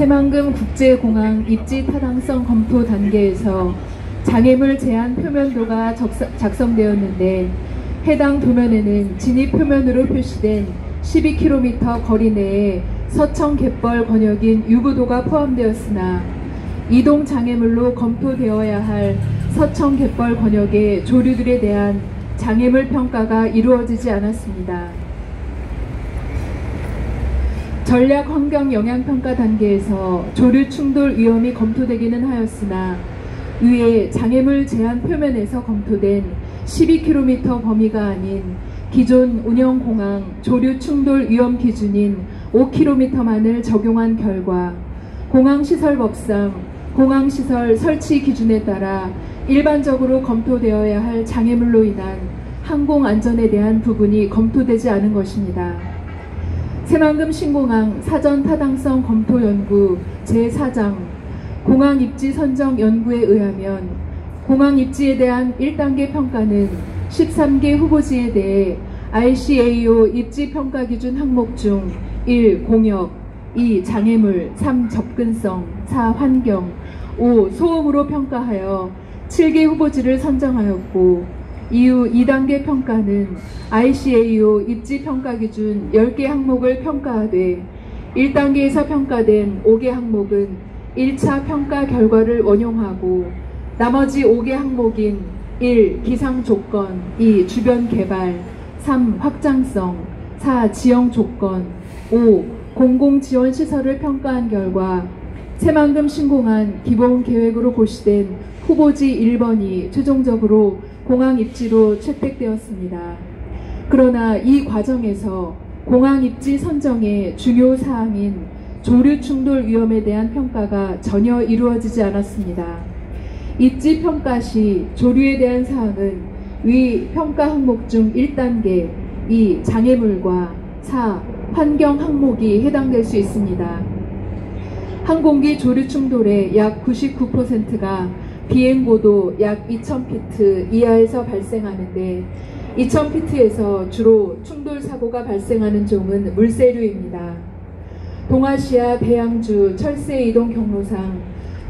새만금 국제공항 입지 타당성 검토 단계에서 장애물 제한 표면도가 작성되었는데 해당 도면에는 진입 표면으로 표시된 12km 거리 내에 서청 갯벌 권역인 유부도가 포함되었으나 이동 장애물로 검토되어야 할 서청 갯벌 권역의 조류들에 대한 장애물 평가가 이루어지지 않았습니다. 전략 환경 영향평가 단계에서 조류 충돌 위험이 검토되기는 하였으나 위에 장애물 제한 표면에서 검토된 12km 범위가 아닌 기존 운영공항 조류 충돌 위험 기준인 5km만을 적용한 결과 공항시설법상 공항시설 설치 기준에 따라 일반적으로 검토되어야 할 장애물로 인한 항공안전에 대한 부분이 검토되지 않은 것입니다. 새만금 신공항 사전 타당성 검토 연구 제4장 공항 입지 선정 연구에 의하면 공항 입지에 대한 1단계 평가는 13개 후보지에 대해 ICAO 입지 평가 기준 항목 중 1. 공역, 2. 장애물, 3. 접근성, 4. 환경, 5. 소음으로 평가하여 7개 후보지를 선정하였고 이후 2단계 평가는 ICAO 입지 평가 기준 10개 항목을 평가하되 1단계에서 평가된 5개 항목은 1차 평가 결과를 원용하고 나머지 5개 항목인 1. 기상 조건, 2. 주변 개발, 3. 확장성, 4. 지형 조건, 5. 공공지원 시설을 평가한 결과 새만금 신공항 기본 계획으로 고시된 후보지 1번이 최종적으로 공항 입지로 채택되었습니다. 그러나 이 과정에서 공항 입지 선정의 중요 사항인 조류 충돌 위험에 대한 평가가 전혀 이루어지지 않았습니다. 입지 평가 시 조류에 대한 사항은 위 평가 항목 중 1단계, 2. 장애물과 4. 환경 항목이 해당될 수 있습니다. 항공기 조류 충돌의 약 99%가 비행고도 약 2000피트 이하에서 발생하는데 2000피트에서 주로 충돌 사고가 발생하는 종은 물세류입니다. 동아시아 대양주 철새 이동 경로상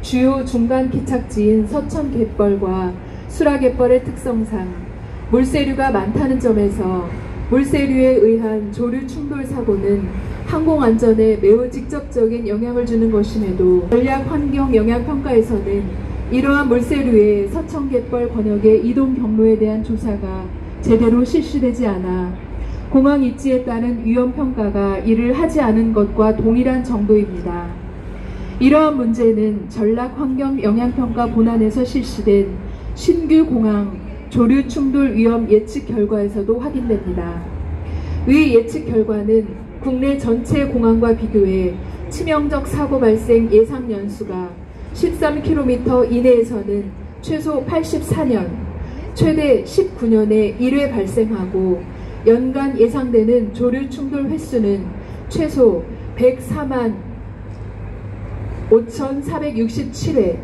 주요 중간 기착지인 서천 갯벌과 수라 갯벌의 특성상 물세류가 많다는 점에서 물세류에 의한 조류 충돌 사고는 항공안전에 매우 직접적인 영향을 주는 것임에도 전략 환경 영향평가에서는 이러한 물세류의 서천 갯벌 권역의 이동 경로에 대한 조사가 제대로 실시되지 않아 공항 입지에 따른 위험평가가 이를 하지 않은 것과 동일한 정도입니다. 이러한 문제는 전략 환경 영향평가 본안에서 실시된 신규 공항 조류 충돌 위험 예측 결과에서도 확인됩니다. 위 예측 결과는 국내 전체 공항과 비교해 치명적 사고 발생 예상 연수가 13km 이내에서는 최소 84년, 최대 19년에 1회 발생하고 연간 예상되는 조류 충돌 횟수는 최소 104만 5,467회,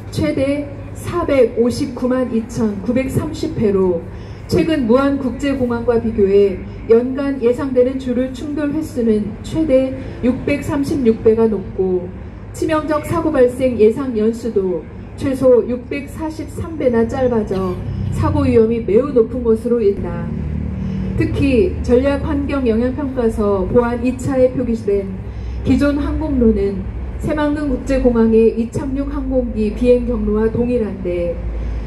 최대 459만 2,930회로 최근 무안국제공항과 비교해 연간 예상되는 조류 충돌 횟수는 최대 636배가 높고 치명적 사고 발생 예상 연수도 최소 643배나 짧아져 사고 위험이 매우 높은 것으로 있다. 특히 전략 환경 영향평가서 보안 2차에 표기된 기존 항공로는 새만금 국제공항의 이착륙 항공기 비행 경로와 동일한데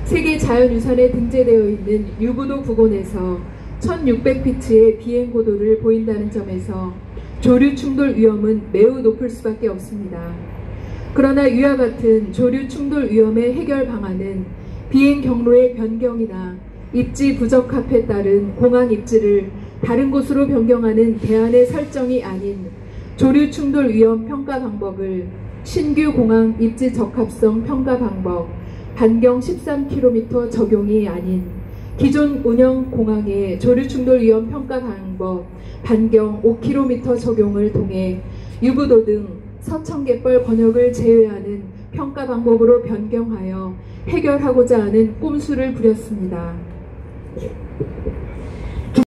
세계 자연유산에 등재되어 있는 유부도 부근에서 1600피트의 비행 고도를 보인다는 점에서 조류 충돌 위험은 매우 높을 수밖에 없습니다. 그러나 이와 같은 조류 충돌 위험의 해결 방안은 비행 경로의 변경이나 입지 부적합에 따른 공항 입지를 다른 곳으로 변경하는 대안의 설정이 아닌 조류 충돌 위험 평가 방법을 신규 공항 입지 적합성 평가 방법 반경 13km 적용이 아닌 기존 운영 공항의 조류 충돌 위험 평가 방법 반경 5km 적용을 통해 유부도 등 서천 갯벌 권역을 제외하는 평가 방법으로 변경하여 해결하고자 하는 꼼수를 부렸습니다.